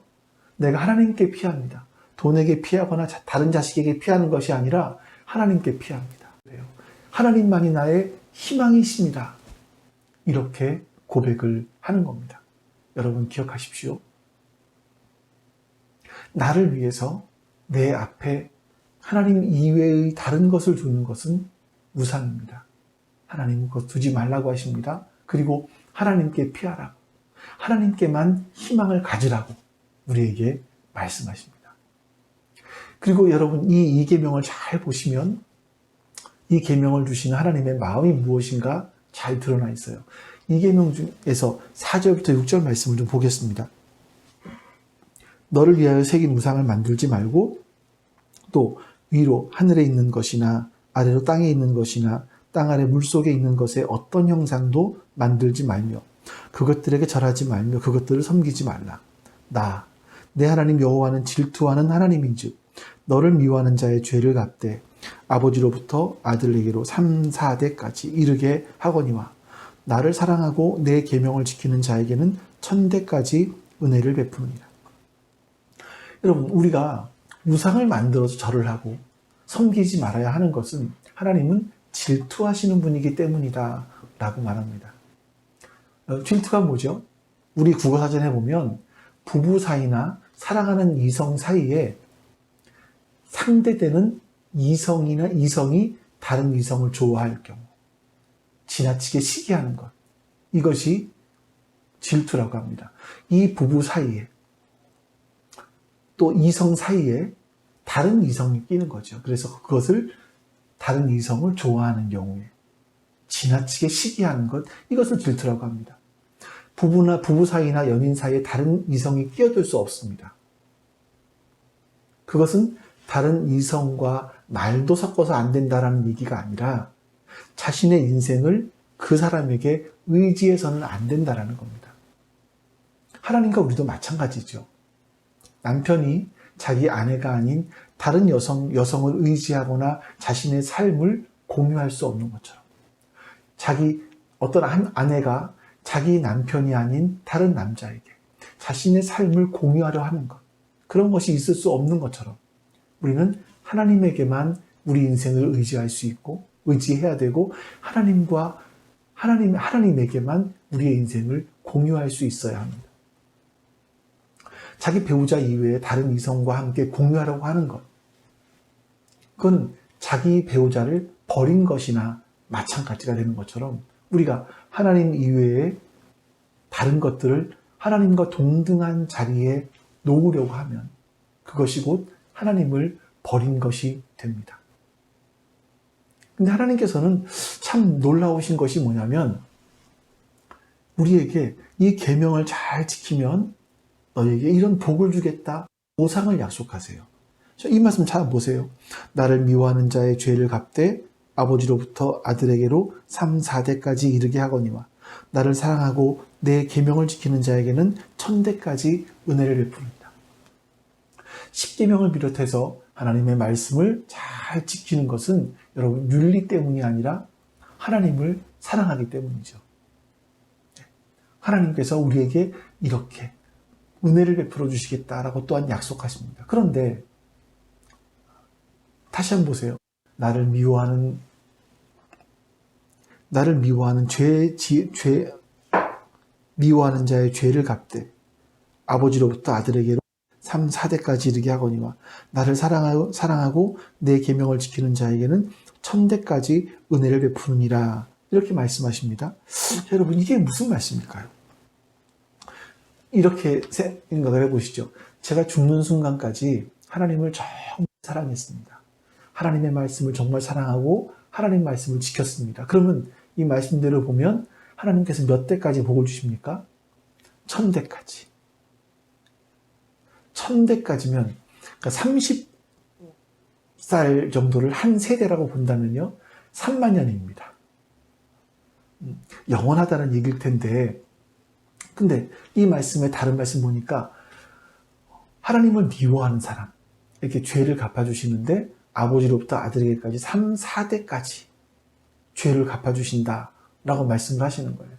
내가 하나님께 피합니다. 돈에게 피하거나 다른 자식에게 피하는 것이 아니라 하나님께 피합니다. 하나님만이 나의 희망이십니다. 이렇게 고백을 하는 겁니다. 여러분 기억하십시오. 나를 위해서 내 앞에 하나님 이외의 다른 것을 두는 것은 무상입니다. 하나님은 그것 두지 말라고 하십니다. 그리고 하나님께 피하라고, 하나님께만 희망을 가지라고 우리에게 말씀하십니다. 그리고 여러분 이 계명을 잘 보시면 이 계명을 주시는 하나님의 마음이 무엇인가 잘 드러나 있어요. 이 계명 중에서 4절부터 6절 말씀을 좀 보겠습니다. 너를 위하여 새긴 우상을 만들지 말고 또 위로 하늘에 있는 것이나 아래로 땅에 있는 것이나 땅 아래 물속에 있는 것에 어떤 형상도 만들지 말며 그것들에게 절하지 말며 그것들을 섬기지 말라. 나 내 하나님 여호와는 질투하는 하나님인즉 너를 미워하는 자의 죄를 갚되 아버지로부터 아들에게로 3, 4대까지 이르게 하거니와 나를 사랑하고 내 계명을 지키는 자에게는 1000대까지 은혜를 베푸느니라. 여러분 우리가 우상을 만들어서 절을 하고 섬기지 말아야 하는 것은 하나님은 질투하시는 분이기 때문이다 라고 말합니다. 질투가 뭐죠? 우리 국어사전에 보면 부부 사이나 사랑하는 이성 사이에 상대되는 이성이 다른 이성을 좋아할 경우 지나치게 시기하는 것, 이것이 질투라고 합니다. 이 부부 사이에 또 이성 사이에 다른 이성이 끼는 거죠. 그래서 그것을 다른 이성을 좋아하는 경우에 지나치게 시기하는 것, 이것을 질투라고 합니다. 부부 사이나 연인 사이에 다른 이성이 끼어들 수 없습니다. 그것은 다른 이성과 말도 섞어서 안 된다라는 얘기가 아니라 자신의 인생을 그 사람에게 의지해서는 안 된다라는 겁니다. 하나님과 우리도 마찬가지죠. 남편이 자기 아내가 아닌 다른 여성을 의지하거나 자신의 삶을 공유할 수 없는 것처럼 어떤 한 아내가 자기 남편이 아닌 다른 남자에게 자신의 삶을 공유하려 하는 것, 그런 것이 있을 수 없는 것처럼 우리는 하나님에게만 우리 인생을 의지할 수 있고 의지해야 되고 하나님에게만 우리의 인생을 공유할 수 있어야 합니다. 자기 배우자 이외에 다른 이성과 함께 공유하려고 하는 것, 그건 자기 배우자를 버린 것이나 마찬가지가 되는 것처럼 우리가 하나님 이외에 다른 것들을 하나님과 동등한 자리에 놓으려고 하면 그것이 곧 하나님을 버린 것이 됩니다. 근데 하나님께서는 참 놀라우신 것이 뭐냐면 우리에게 이 계명을 잘 지키면 너에게 이런 복을 주겠다, 보상을 약속하세요. 이 말씀 잘 보세요. 나를 미워하는 자의 죄를 갚되 아버지로부터 아들에게로 3, 4대까지 이르게 하거니와 나를 사랑하고 내 계명을 지키는 자에게는 1000대까지 은혜를 베푸는다. 10계명을 비롯해서 하나님의 말씀을 잘 지키는 것은 여러분 윤리 때문이 아니라 하나님을 사랑하기 때문이죠. 하나님께서 우리에게 이렇게 은혜를 베풀어 주시겠다라고 또한 약속하십니다. 그런데 다시 한번 보세요. 나를 미워하는 미워하는 자의 죄를 갚되 아버지로부터 아들에게로 3, 4대까지 이르게 하거니와 나를 사랑하고 내 계명을 지키는 자에게는 1000대까지 은혜를 베푸느니라. 이렇게 말씀하십니다. 여러분, 이게 무슨 말씀일까요? 이렇게 생각을 해보시죠. 제가 죽는 순간까지 하나님을 정말 사랑했습니다. 하나님의 말씀을 정말 사랑하고 하나님 말씀을 지켰습니다. 그러면 이 말씀대로 보면 하나님께서 몇 대까지 복을 주십니까? 1000대까지. 1000대까지면 그러니까 30살 정도를 한 세대라고 본다면요. 3만 년입니다. 영원하다는 얘기일 텐데, 근데 이 말씀에 다른 말씀 보니까 하나님을 미워하는 사람, 이렇게 죄를 갚아주시는데 아버지로부터 아들에게까지 3, 4대까지 죄를 갚아주신다라고 말씀을 하시는 거예요.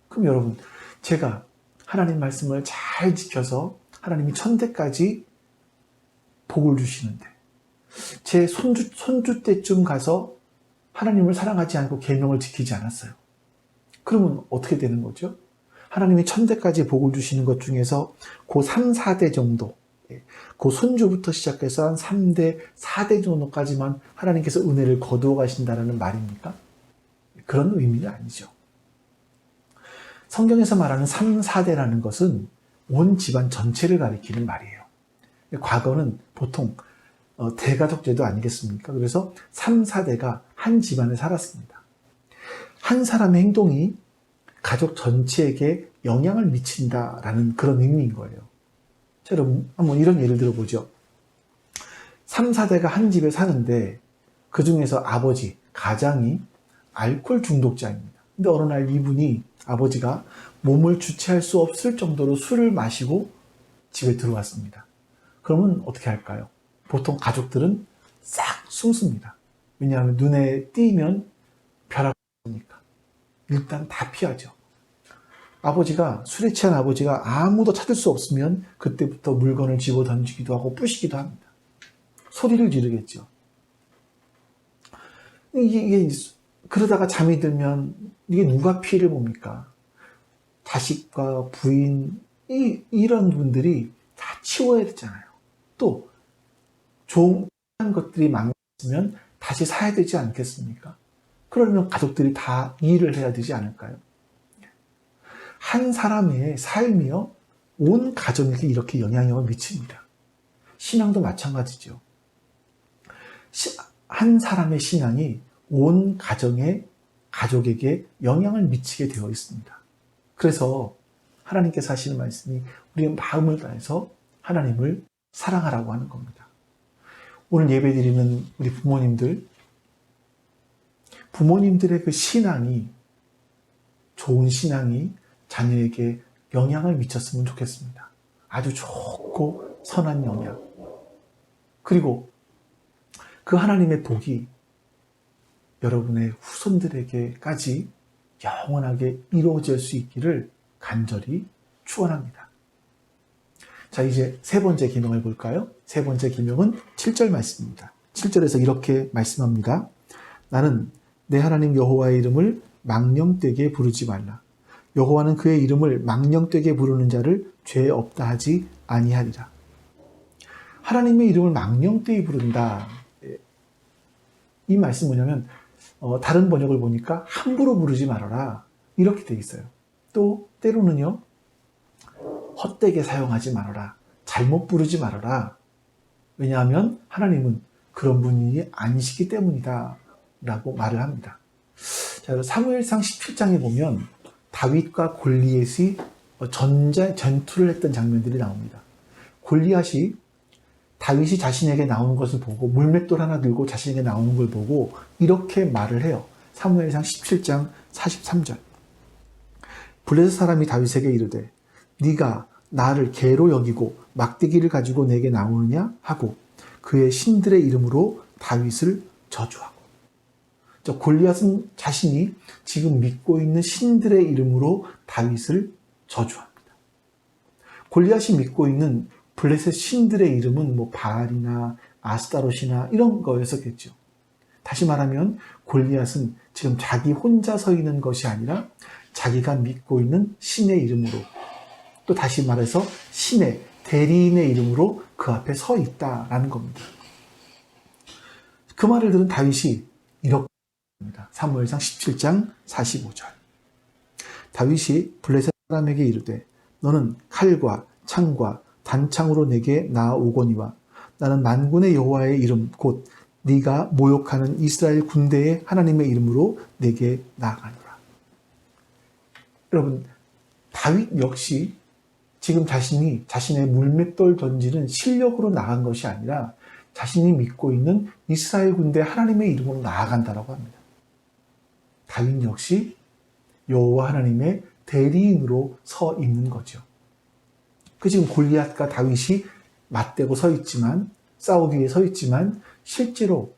그럼 여러분, 제가 하나님 말씀을 잘 지켜서 하나님이 1000대까지 복을 주시는데 제 손주 때쯤 가서 하나님을 사랑하지 않고 계명을 지키지 않았어요. 그러면 어떻게 되는 거죠? 하나님이 1000대까지 복을 주시는 것 중에서 그 3, 4대 정도, 그 손주부터 시작해서 한 3대, 4대 정도까지만 하나님께서 은혜를 거두어 가신다는 말입니까? 그런 의미는 아니죠. 성경에서 말하는 3, 4대라는 것은 온 집안 전체를 가리키는 말이에요. 과거는 보통 대가족제도 아니겠습니까? 그래서 3, 4대가 한 집안에 살았습니다. 한 사람의 행동이 가족 전체에게 영향을 미친다라는 그런 의미인 거예요. 자, 여러분, 한번 이런 예를 들어보죠. 3, 4대가 한 집에 사는데 그 중에서 아버지, 가장이 알코올 중독자입니다. 근데 어느 날 이분이, 아버지가 몸을 주체할 수 없을 정도로 술을 마시고 집에 들어왔습니다. 그러면 어떻게 할까요? 보통 가족들은 싹 숨습니다. 왜냐하면 눈에 띄면 벼락이니까. 일단 다 피하죠. 아버지가, 술에 취한 아버지가 아무도 찾을 수 없으면 그때부터 물건을 집어 던지기도 하고 부시기도 합니다. 소리를 지르겠죠. 이게 그러다가 잠이 들면 이게 누가 피해를 봅니까? 자식과 부인, 이런 분들이 다 치워야 되잖아요. 또 좋은 것들이 망가지면 다시 사야 되지 않겠습니까? 그러면 가족들이 다 일을 해야 되지 않을까요? 한 사람의 삶이요, 온 가정에게 이렇게 영향력을 미칩니다. 신앙도 마찬가지죠. 한 사람의 신앙이 온 가족에게 영향을 미치게 되어 있습니다. 그래서 하나님께서 하시는 말씀이 우리의 마음을 다해서 하나님을 사랑하라고 하는 겁니다. 오늘 예배드리는 우리 부모님들의 그 신앙이, 좋은 신앙이 자녀에게 영향을 미쳤으면 좋겠습니다. 아주 좋고 선한 영향. 그리고 그 하나님의 복이 여러분의 후손들에게까지 영원하게 이루어질 수 있기를 간절히 축원합니다. 자, 이제 세 번째 계명을 볼까요? 세 번째 계명은 7절 말씀입니다. 7절에서 이렇게 말씀합니다. 나는 내 하나님 여호와의 이름을 망령되게 부르지 말라. 여호와는 그의 이름을 망령되게 부르는 자를 죄 없다 하지 아니하리라. 하나님의 이름을 망령되게 부른다. 이 말씀 뭐냐면 다른 번역을 보니까 함부로 부르지 말아라, 이렇게 돼 있어요. 또 때로는요, 헛되게 사용하지 말아라, 잘못 부르지 말아라. 왜냐하면 하나님은 그런 분이 아니시기 때문이다 라고 말을 합니다. 자, 사무엘상 17장에 보면 다윗과 골리앗이 전투를 했던 장면들이 나옵니다. 골리앗이 다윗이 자신에게 나오는 것을 보고 물맷돌 하나 들고 자신에게 나오는 걸 보고 이렇게 말을 해요. 사무엘상 17장 43절. 블레셋 사람이 다윗에게 이르되 네가 나를 개로 여기고 막대기를 가지고 내게 나오느냐 하고 그의 신들의 이름으로 다윗을 저주하고. 골리앗은 자신이 지금 믿고 있는 신들의 이름으로 다윗을 저주합니다. 골리앗이 믿고 있는 블레셋 신들의 이름은 뭐 바알이나 아스타롯이나 이런 거였었겠죠. 다시 말하면 골리앗은 지금 자기 혼자 서 있는 것이 아니라 자기가 믿고 있는 신의 이름으로, 또 다시 말해서 신의 대리인의 이름으로 그 앞에 서 있다라는 겁니다. 그 말을 들은 다윗이 이렇게 합니다. 사무엘상 17장 45절. 다윗이 블레셋 사람에게 이르되 너는 칼과 창과 단창으로 내게 나아오거니와 나는 만군의 여호와의 이름 곧 네가 모욕하는 이스라엘 군대의 하나님의 이름으로 내게 나아가노라. 여러분, 다윗 역시 지금 자신이 자신의 물맷돌 던지는 실력으로 나간 것이 아니라 자신이 믿고 있는 이스라엘 군대 하나님의 이름으로 나아간다라고 합니다. 다윗 역시 여호와 하나님의 대리인으로 서 있는 거죠. 그 지금 골리앗과 다윗이 맞대고 서 있지만, 싸우기 위해 서 있지만 실제로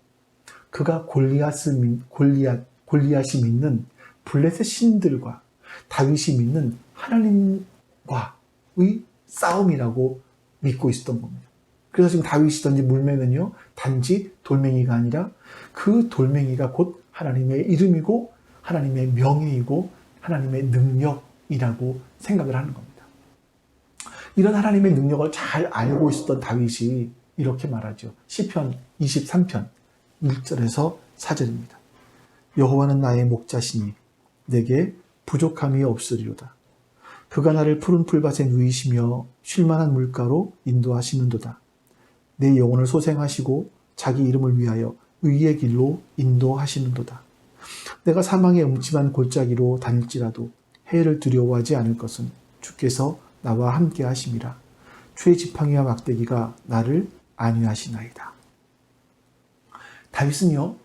그가 골리앗이 믿는 블레셋 신들과 다윗이 믿는 하나님과의 싸움이라고 믿고 있었던 겁니다. 그래서 지금 다윗이 던진 물매는요, 단지 돌멩이가 아니라 그 돌멩이가 곧 하나님의 이름이고 하나님의 명예이고 하나님의 능력이라고 생각을 하는 겁니다. 이런 하나님의 능력을 잘 알고 있었던 다윗이 이렇게 말하죠. 시편 23편 1절에서 4절입니다. 여호와는 나의 목자시니 내게 부족함이 없으리로다. 그가 나를 푸른 풀밭에 누이시며 쉴만한 물가로 인도하시는도다. 내 영혼을 소생하시고 자기 이름을 위하여 의의 길로 인도하시는도다. 내가 사망의 음침한 골짜기로 다닐지라도 해를 두려워하지 않을 것은 주께서 나와 함께 하심이라. 주의 지팡이와 막대기가 나를 안위하시나이다. 다윗은요,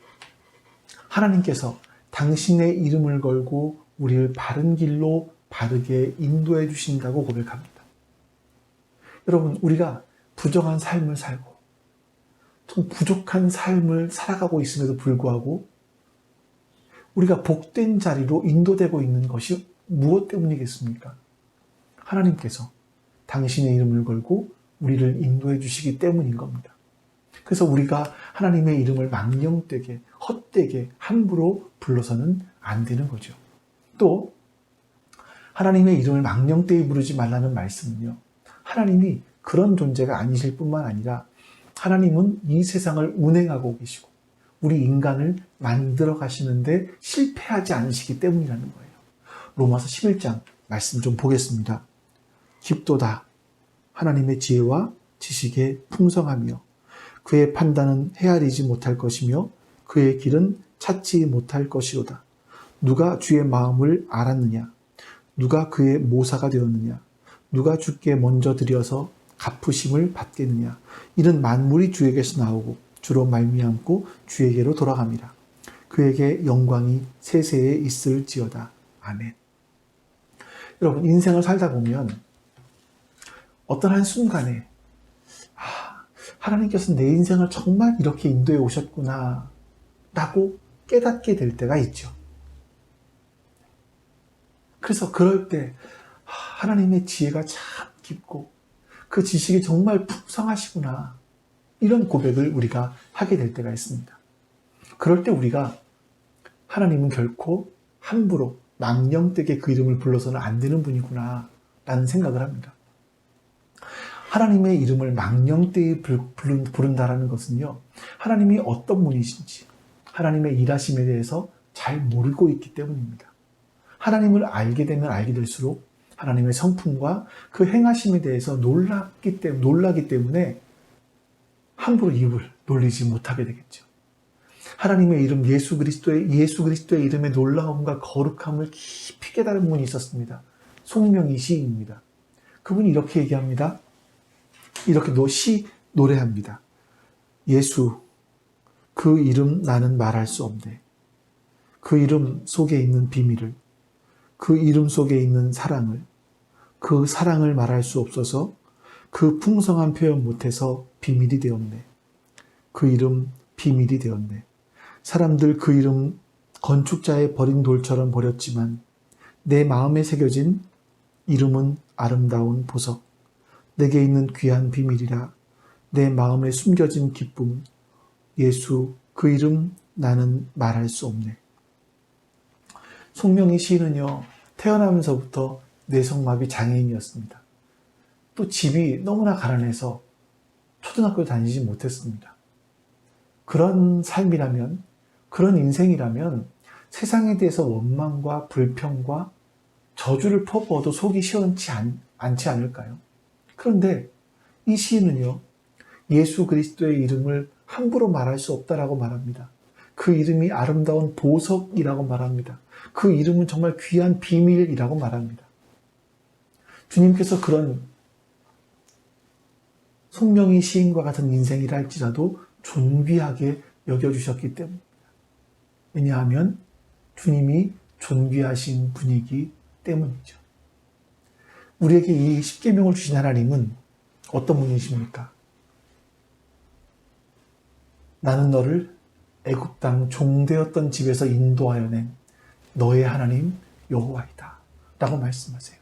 하나님께서 당신의 이름을 걸고 우리를 바른 길로 바르게 인도해 주신다고 고백합니다. 여러분, 우리가 부정한 삶을 살고 좀 부족한 삶을 살아가고 있음에도 불구하고 우리가 복된 자리로 인도되고 있는 것이 무엇 때문이겠습니까? 하나님께서 당신의 이름을 걸고 우리를 인도해 주시기 때문인 겁니다. 그래서 우리가 하나님의 이름을 망령되게, 헛되게, 함부로 불러서는 안 되는 거죠. 또 하나님의 이름을 망령되게 부르지 말라는 말씀은요, 하나님이 그런 존재가 아니실 뿐만 아니라 하나님은 이 세상을 운행하고 계시고 우리 인간을 만들어 가시는데 실패하지 않으시기 때문이라는 거예요. 로마서 11장 말씀 좀 보겠습니다. 깊도다 하나님의 지혜와 지식의 풍성하며 그의 판단은 헤아리지 못할 것이며 그의 길은 찾지 못할 것이로다. 누가 주의 마음을 알았느냐? 누가 그의 모사가 되었느냐? 누가 주께 먼저 드려서 갚으심을 받겠느냐? 이는 만물이 주에게서 나오고 주로 말미암고 주에게로 돌아갑니다. 그에게 영광이 세세에 있을지어다. 아멘. 여러분, 인생을 살다 보면 어떤 한 순간에 하나님께서 내 인생을 정말 이렇게 인도해 오셨구나 라고 깨닫게 될 때가 있죠. 그래서 그럴 때 하나님의 지혜가 참 깊고 그 지식이 정말 풍성하시구나, 이런 고백을 우리가 하게 될 때가 있습니다. 그럴 때 우리가 하나님은 결코 함부로 망령되게 그 이름을 불러서는 안 되는 분이구나 라는 생각을 합니다. 하나님의 이름을 망령되이 부른다라는 것은요, 하나님이 어떤 분이신지 하나님의 일하심에 대해서 잘 모르고 있기 때문입니다. 하나님을 알게 되면 알게 될수록 하나님의 성품과 그 행하심에 대해서 놀라기 때문에 함부로 입을 놀리지 못하게 되겠죠. 하나님의 이름 예수 그리스도의 이름의 놀라움과 거룩함을 깊이 깨달은 분이 있었습니다. 송명희 시인입니다. 그분이 이렇게 얘기합니다. 이렇게 노래합니다. 예수, 그 이름 나는 말할 수 없네. 그 이름 속에 있는 비밀을, 그 이름 속에 있는 사랑을, 그 사랑을 말할 수 없어서 그 풍성한 표현 못해서 비밀이 되었네. 그 이름 비밀이 되었네. 사람들 그 이름 건축자의 버린 돌처럼 버렸지만 내 마음에 새겨진 이름은 아름다운 보석. 내게 있는 귀한 비밀이라. 내 마음에 숨겨진 기쁨. 예수, 그 이름 나는 말할 수 없네. 송명희 시인은요, 태어나면서부터 뇌성마비 장애인이었습니다. 또 집이 너무나 가난해서 초등학교 다니지 못했습니다. 그런 삶이라면, 그런 인생이라면 세상에 대해서 원망과 불평과 저주를 퍼부어도 속이 시원치 않지 않을까요? 그런데 이 시인은요, 예수 그리스도의 이름을 함부로 말할 수 없다라고 말합니다. 그 이름이 아름다운 보석이라고 말합니다. 그 이름은 정말 귀한 비밀이라고 말합니다. 주님께서 그런 송명희 시인과 같은 인생이라 할지라도 존귀하게 여겨주셨기 때문입니다. 왜냐하면 주님이 존귀하신 분이기 때문이죠. 우리에게 이 십계명을 주신 하나님은 어떤 분이십니까? 나는 너를 애굽 땅 종되었던 집에서 인도하여 낸 너의 하나님 여호와이다 라고 말씀하세요.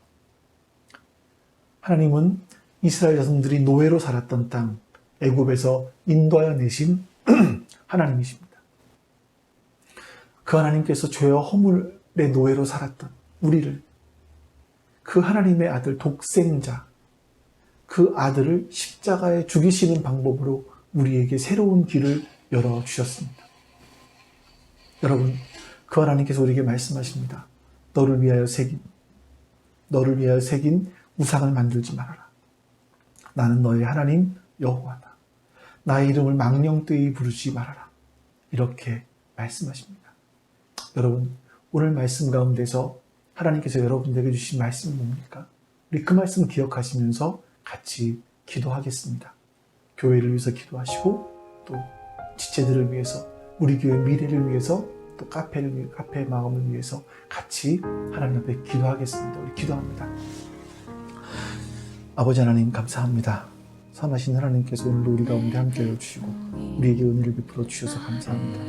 하나님은 이스라엘 자손들이 노예로 살았던 땅 애굽에서 인도하여 내신 하나님이십니다. 그 하나님께서 죄와 허물의 노예로 살았던 우리를 그 하나님의 아들 독생자, 그 아들을 십자가에 죽이시는 방법으로 우리에게 새로운 길을 열어주셨습니다. 여러분, 그 하나님께서 우리에게 말씀하십니다. 너를 위하여 새긴 우상을 만들지 말아라. 나는 너의 하나님 여호와다. 나의 이름을 망령되이 부르지 말아라. 이렇게 말씀하십니다. 여러분, 오늘 말씀 가운데서 하나님께서 여러분들에게 주신 말씀은 뭡니까? 우리 그 말씀을 기억하시면서 같이 기도하겠습니다. 교회를 위해서 기도하시고 또 지체들을 위해서, 우리 교회 미래를 위해서, 또 카페의 마음을 위해서 같이 하나님 앞에 기도하겠습니다. 우리 기도합니다. 아버지 하나님 감사합니다. 선하신 하나님께서 오늘도 우리 가운데 함께해 주시고 우리에게 은혜를 베풀어 주셔서 감사합니다.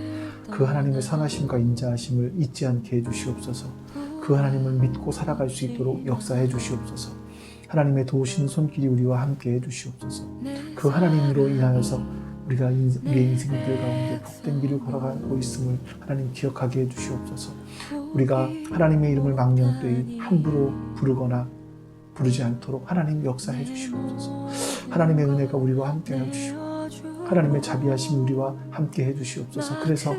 그 하나님의 선하심과 인자하심을 잊지 않게 해주시옵소서. 그 하나님을 믿고 살아갈 수 있도록 역사해 주시옵소서. 하나님의 도우시는 손길이 우리와 함께 해주시옵소서. 그 하나님으로 인하여서 우리가 우리의 인생들 가운데 복된 길을 걸어가고 있음을 하나님 기억하게 해주시옵소서. 우리가 하나님의 이름을 망령되이 함부로 부르거나 부르지 않도록 하나님 역사해 주시옵소서. 하나님의 은혜가 우리와 함께 해주시고 하나님의 자비하심이 우리와 함께 해주시옵소서. 그래서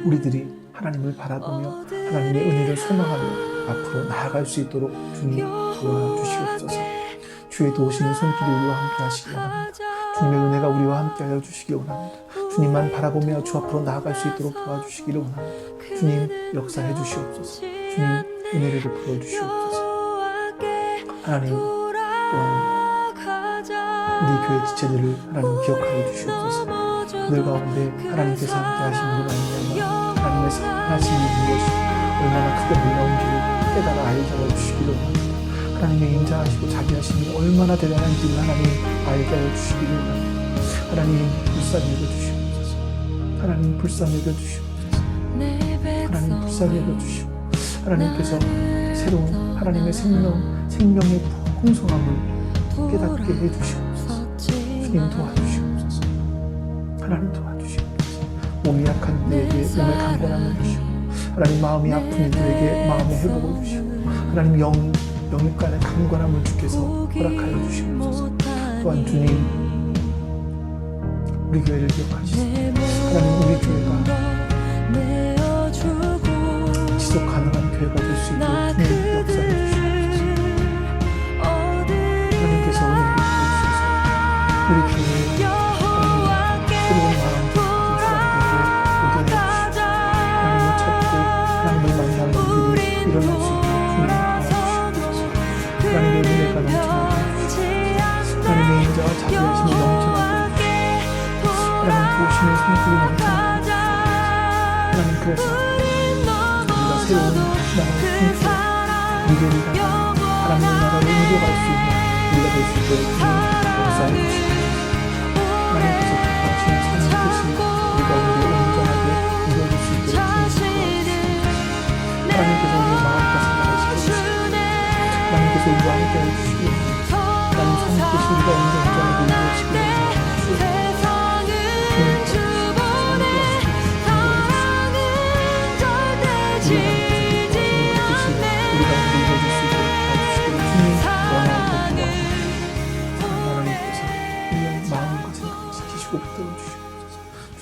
우리들이 하나님을 바라보며 하나님의 은혜를 소망하며 앞으로 나아갈 수 있도록 주님 도와주시옵소서. 주의 도우시는 손길이 우리와 함께 하시기 원합니다. 주님의 은혜가 우리와 함께 하여 주시기 원합니다. 주님만 바라보며 주 앞으로 나아갈 수 있도록 도와주시기를 원합니다. 주님 역사해 주시옵소서. 주님 은혜를 베풀어 주시옵소서. 하나님 또한 우리 교회 지체들을 하나님 기억하여 주시옵소서. 그들 가운데 하나님께서 함께 하신 분이 아니냐면 하나님의 선하심이 무엇이 얼마나 크게 놀라운지를 깨달아 알게 하여 주시기를 원합니다. 하나님의 인자하시고 자비하심이 얼마나 대단한지를 하나님 알게 하여 주시기를 원합니다. 하나님 불쌍히 여겨주시옵소서. 하나님 불쌍히 여겨주시옵소서. 하나님 불쌍히 여겨주시고 하나님께서 새로운 하나님의 생명의 풍성함을 깨닫게 해주시옵소서. 주님 도와주시옵소서. 하나님 도와주시옵소서. 몸이 약한 이들에게 몸의 강건함을 주시고 하나님 마음이 아픈 이들에게 마음의 회복을 주시고 하나님 영육간의 강건함을 주께서 허락하여 주시옵소서. 또한 주님 우리 교회를 기억하시고 하나님 우리 교회가 지속 가능한 교회가 될 수 있도록 주님 역사해 주시옵소서. 하나님께서 은혜를 베풀어주셔서 우리 교회에 하나님 새로운 마음 가진 사람들에게 오게 해주시고 하나님을 찾고 하나님을 만나는 일이 일어날 수 있도록 주님 도와주시옵소서. 하나님의 은혜가 넘쳐나게 해주시옵소서. 하나님의 인자와 자비하심이 넘쳐나게 주님의 손길이 넘쳐납니다. 하나님, 그래서 우리가 새로운 희망을 품고 미래를 향해 하나님의 나라를 이루어갈 수 있는 우리가 될 수 있도록 주님 역사해 주시고, 하나님께서 기뻐하시는 선한 뜻이 우리 가운데 온전하게 이루어질 수 있도록 주님 도와주시고, 하나님께서 우리의 마음과 생각을 지켜주시고, 하나님께서 우리와 함께 해주시고, 하나님 선한 뜻이 우리가 온전하게 이루어지기를 원하시고,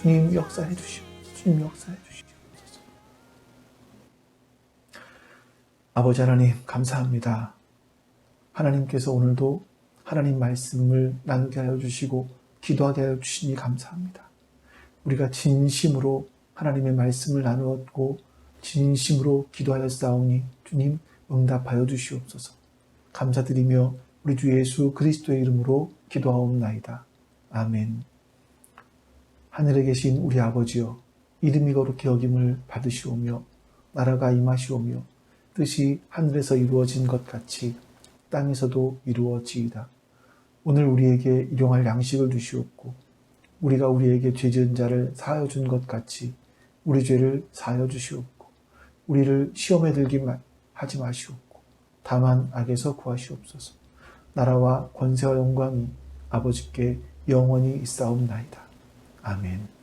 주님 역사해 주시옵소서. 주님 역사해 주시옵소서. 아버지 하나님, 감사합니다. 하나님께서 오늘도 하나님 말씀을 나누게 하여 주시고 기도하게 하여 주시니 감사합니다. 우리가 진심으로 하나님의 말씀을 나누었고 진심으로 기도하였사오니 주님 응답하여 주시옵소서. 감사드리며 우리 주 예수 그리스도의 이름으로 기도하옵나이다. 아멘. 하늘에 계신 우리 아버지여, 이름이 거룩히 여김을 받으시오며 나라가 임하시오며 뜻이 하늘에서 이루어진 것 같이 땅에서도 이루어지이다. 오늘 우리에게 일용할 양식을 주시옵고 우리가 우리에게 죄 지은 자를 사하여 준 것 같이 우리 죄를 사하여 주시옵고 우리를 시험에 들게 하지 마시옵고 다만 악에서 구하시옵소서. 나라와 권세와 영광이 아버지께 영원히 있사옵나이다. 아멘.